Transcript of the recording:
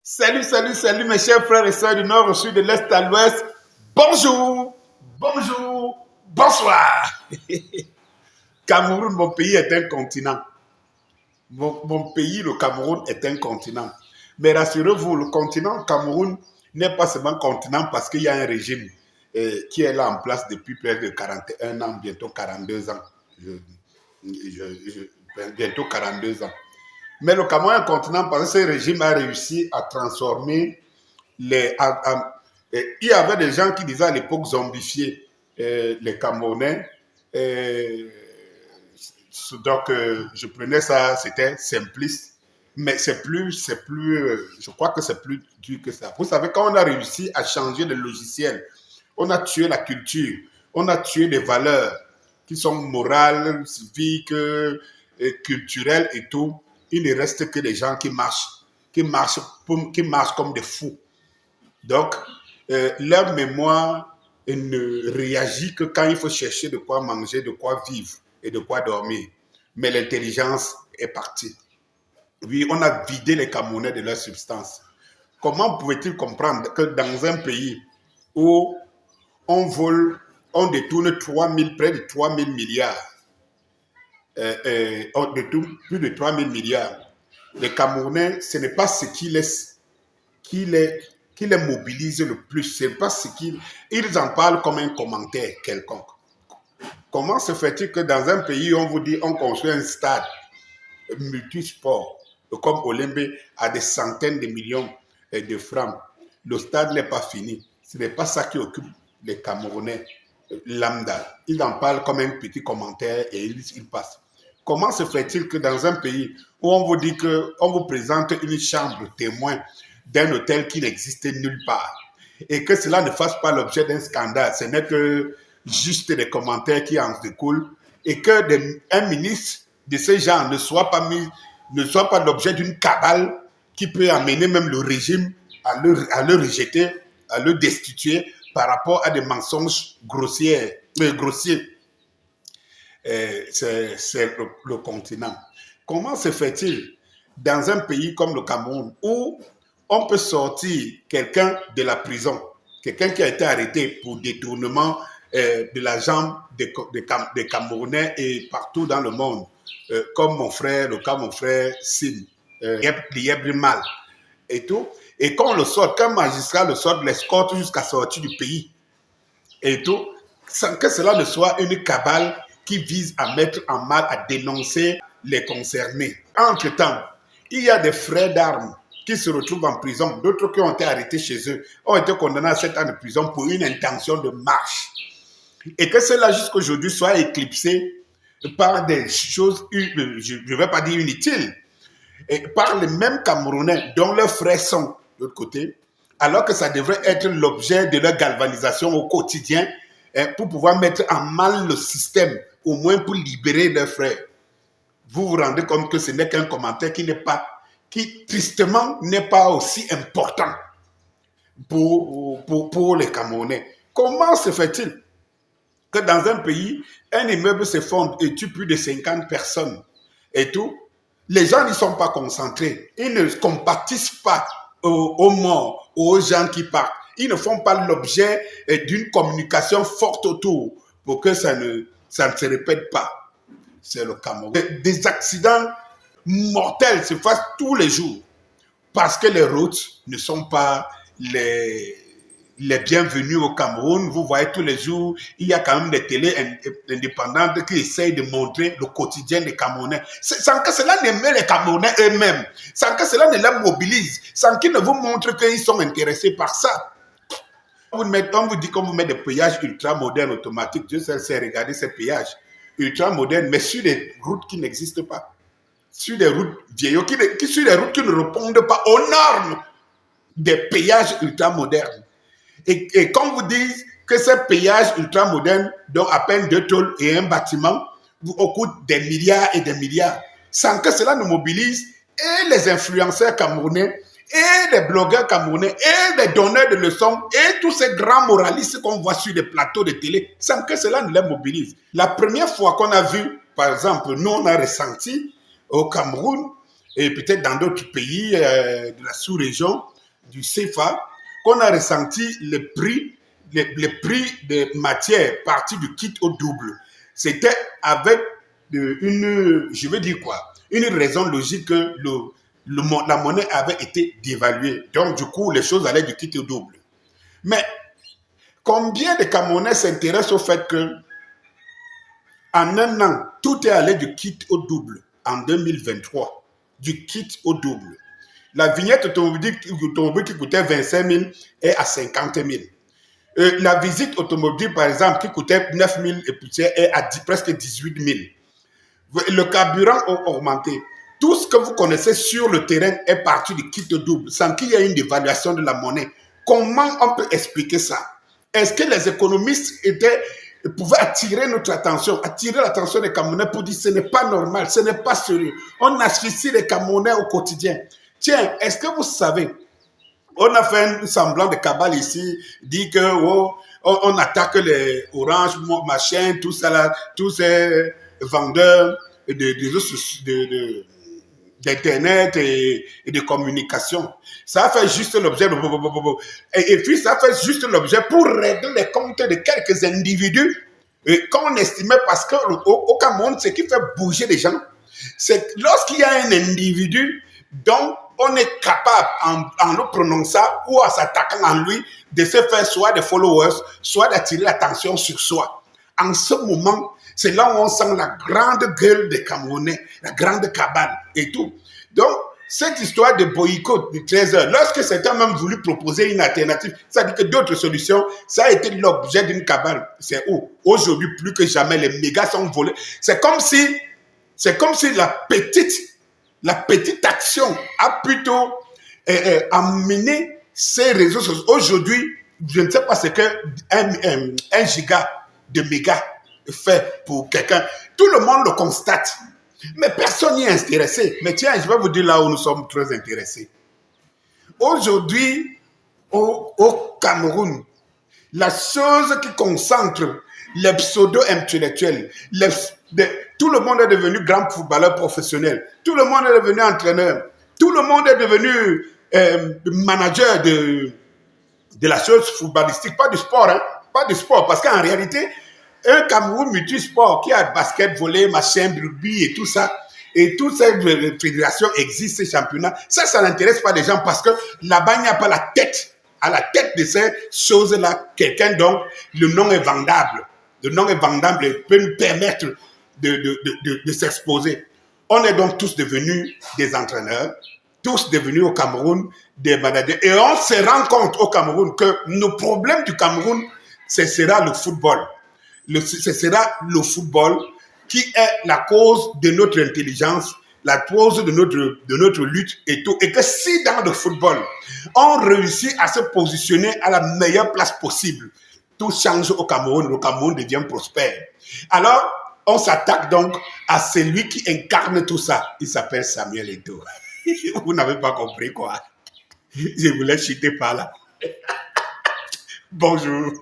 Salut, salut, salut mes chers frères et sœurs du nord au sud, de l'est à l'ouest. Bonjour, bonjour, bonsoir. Cameroun, mon pays est un continent. Mon pays, le Cameroun, est un continent. Mais rassurez-vous, le continent Cameroun n'est pas seulement continent parce qu'il y a un régime qui est là en place depuis près de 41 ans, bientôt 42 ans. Bientôt 42 ans. Mais le Cameroun est un continent parce que ce régime a réussi à transformer il y avait des gens qui disaient à l'époque zombifier les Camerounais. Euh, donc, je prenais ça, c'était simpliste. Mais je crois que c'est plus dur que ça. Vous savez, quand on a réussi à changer le logiciel, on a tué la culture, on a tué les valeurs qui sont morales, civiques, culturelles et tout. Il ne reste que des gens qui marchent comme des fous. Donc, leur mémoire ne réagit que quand il faut chercher de quoi manger, de quoi vivre et de quoi dormir. Mais l'intelligence est partie. Oui, on a vidé les Camerounais de leur substance. Comment pouvait-il comprendre que dans un pays où on vole, on détourne près de 3 000 milliards, on détourne plus de 3 000 milliards, les Camerounais, ce n'est pas ce qui les mobilise le plus, c'est pas ce ils en parlent comme un commentaire quelconque. Comment se fait-il que dans un pays où on vous dit on construit un stade multisport comme Olembe à des centaines de millions de francs, le stade n'est pas fini. Ce n'est pas ça qui occupe les Camerounais lambda. Ils en parlent comme un petit commentaire et ils passent. Comment se fait-il que dans un pays où on vous dit qu'on vous présente une chambre témoin d'un hôtel qui n'existe nulle part et que cela ne fasse pas l'objet d'un scandale, ce n'est que juste des commentaires qui en découlent et qu'un ministre de ce genre ne soit pas l'objet d'une cabale qui peut amener même le régime à le rejeter, à le destituer par rapport à des mensonges grossiers. C'est le continent. Comment se fait-il dans un pays comme le Cameroun où on peut sortir quelqu'un de la prison, quelqu'un qui a été arrêté pour détournement de l'argent des Camerounais et partout dans le monde, comme le cas de mon frère Sim, Mal et tout, et quand on le sort, qu'un magistrat le sort, l'escorte jusqu'à sortir du pays et tout, sans que cela ne soit une cabale qui vise à mettre en mal, à dénoncer les concernés. Entre-temps, il y a des frères d'armes qui se retrouvent en prison, d'autres qui ont été arrêtés chez eux, ont été condamnés à 7 ans de prison pour une intention de marche. Et que cela jusqu'à aujourd'hui soit éclipsé par des choses, je ne vais pas dire inutiles, et par les mêmes Camerounais dont leurs frères sont de l'autre côté, alors que ça devrait être l'objet de leur galvanisation au quotidien pour pouvoir mettre en mal le système, au moins pour libérer leurs frères. Vous vous rendez compte que ce n'est qu'un commentaire qui tristement n'est pas aussi important pour les Camerounais. Comment se fait-il que dans un pays, un immeuble s'effondre et tue plus de 50 personnes et tout, les gens n'y sont pas concentrés. Ils ne compatissent pas aux morts, aux gens qui partent. Ils ne font pas l'objet d'une communication forte autour pour que ça ne se répète pas. C'est le Cameroun. Des accidents mortels se passent tous les jours parce que les routes ne sont pas les bienvenus au Cameroun. Vous voyez tous les jours, il y a quand même des télés indépendantes qui essayent de montrer le quotidien des Camerounais, sans que cela n'aime les Camerounais eux-mêmes, sans que cela ne les mobilise, sans qu'ils ne vous montrent qu'ils sont intéressés par ça. On vous dit qu'on vous met des péages ultra modernes automatiques. Dieu seul sait regarder ces péages ultra modernes, mais sur des routes qui n'existent pas, sur des routes vieillots, sur des routes qui ne répondent pas aux normes des péages ultra modernes. Et quand vous dites que ces péages ultramodernes, dont à peine 2 tôles et un bâtiment, vous coûtent des milliards et des milliards, sans que cela ne mobilise et les influenceurs camerounais, et les blogueurs camerounais, et les donneurs de leçons, et tous ces grands moralistes qu'on voit sur les plateaux de télé, sans que cela ne les mobilise. La première fois qu'on a vu, par exemple, nous on a ressenti au Cameroun, et peut-être dans d'autres pays de la sous-région du CFA, qu'on a ressenti les prix des matières partis du kit au double. C'était avec je veux dire quoi, une raison logique que la monnaie avait été dévaluée. Donc, du coup, les choses allaient du kit au double. Mais combien de Camerounais s'intéressent au fait que en un an, tout est allé du kit au double en 2023, du kit au double. La vignette automobile qui coûtait 25 000 est à 50 000. La visite automobile, par exemple, qui coûtait 9 000 et poussière est à presque 18 000. Le carburant a augmenté. Tout ce que vous connaissez sur le terrain est parti du kit au double, sans qu'il y ait une dévaluation de la monnaie. Comment on peut expliquer ça? Est-ce que les économistes pouvaient attirer notre attention, attirer l'attention des Camerounais pour dire ce n'est pas normal, ce n'est pas sérieux. On asphyxie les Camerounais au quotidien. Tiens, est-ce que vous savez, on a fait un semblant de cabale ici, dit que on attaque les oranges, machin, tout ça là, tous ces vendeurs d'internet et de communication. Ça a fait juste l'objet et puis ça a fait juste l'objet pour régler les comptes de quelques individus qu'on estimait, parce que au Cameroun, ce qui fait bouger les gens, c'est lorsqu'il y a un individu dont on est capable, en le prononçant ou en s'attaquant à lui, de se faire soit des followers, soit d'attirer l'attention sur soi. En ce moment, c'est là où on sent la grande gueule des Camerounais, la grande cabale et tout. Donc, cette histoire de boycott du 13h, lorsque certains même voulu proposer une alternative, ça dit que d'autres solutions, ça a été l'objet d'une cabale. C'est où? Aujourd'hui, plus que jamais, les mégas sont volés. C'est comme si la petite action a plutôt amené ces réseaux sociaux. Aujourd'hui, je ne sais pas ce qu'un giga de méga fait pour quelqu'un. Tout le monde le constate. Mais personne n'y est intéressé. Mais tiens, je vais vous dire là où nous sommes très intéressés. Aujourd'hui, au Cameroun, la chose qui concentre les pseudo-intellectuels, tout le monde est devenu grand footballeur professionnel, tout le monde est devenu entraîneur, tout le monde est devenu manager de la chose footballistique, pas du sport, hein, pas du sport, parce qu'en réalité, un Cameroun multisport qui a basket, volley, machin, rugby et tout ça, et toutes ces fédérations existent, ces championnats, ça n'intéresse pas les gens, parce que là-bas, il n'y a pas la tête. À la tête de ces choses-là, quelqu'un dont le nom est vendable. Le nom est vendable et peut nous permettre de s'exposer. On est donc tous devenus des entraîneurs, tous devenus au Cameroun des managers. Et on se rend compte au Cameroun que nos problèmes du Cameroun, ce sera le football. Ce sera le football qui est la cause de notre intelligence, la cause de notre lutte et tout. Et que si dans le football, on réussit à se positionner à la meilleure place possible, tout change au Cameroun, le Cameroun devient prospère. Alors, on s'attaque donc à celui qui incarne tout ça. Il s'appelle Samuel Eto'o. Vous n'avez pas compris quoi. Je voulais chuter par là. Bonjour.